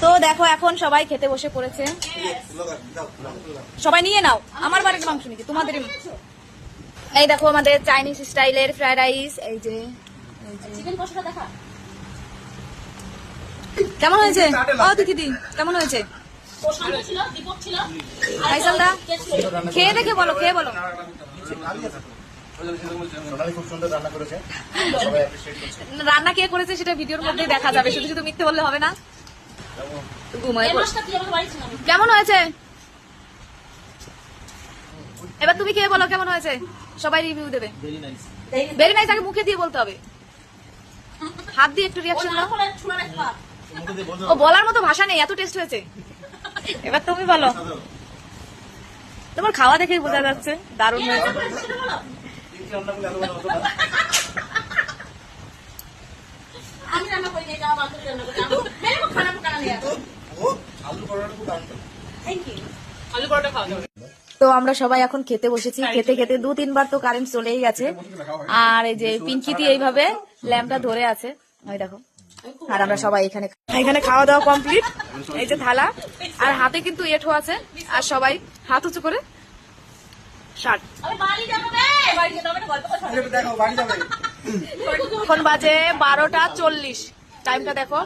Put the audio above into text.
তো দেখো এখন সবাই খেতে বসে পড়েছে, সবাই নিয়ে নাও। আমার বাড়ির মাংস নাকি তোমাদের? এই দেখো আমাদের চাইনিজ স্টাইলের ফ্রাইড রাইস। এই যে কেমন হয়েছে? ও দিদি কেমন হয়েছে? ফাইসালদা খেয়ে দেখে বলো, খেয়ে বলো। রান্না কে করেছে সেটা ভিডিওর মধ্যেই দেখা যাবে, শুধু শুধু মিথ্যে বললে হবে না। কেমন হয়েছে এবার তুমি খেয়ে বলো কেমন হয়েছে, সবাই রিভিউ দেবে। ভেরি নাইস আগে মুখে দিয়ে বলতে হবে, হাত দিয়ে একটু রিয়াকশন দাও। ও বলার মতো ভাষা নেই, এত টেস্ট হয়েছে। এবার তুমি বলো, তোমার খাওয়া দেখেই বোঝা যাচ্ছে দারুণ হয়েছে। তো আমরা সবাই এখন খেতে বসেছি, খেতে খেতে 2-3 বার তো কারেন্ট চলেই গেছে। আর এই যে পিঙ্কিতি এইভাবে ল্যাম্পটা ধরে আছে, ওই দেখো। আর আমরা সবাই এখানে এখানে খাওয়া দাওয়া কমপ্লিট। এই যে থালা, আর হাতে কিন্তু এঁঠো আছে, আর সবাই হাত উঁচু করে এখন বাজে 12টা 40। টাইমটা দেখো।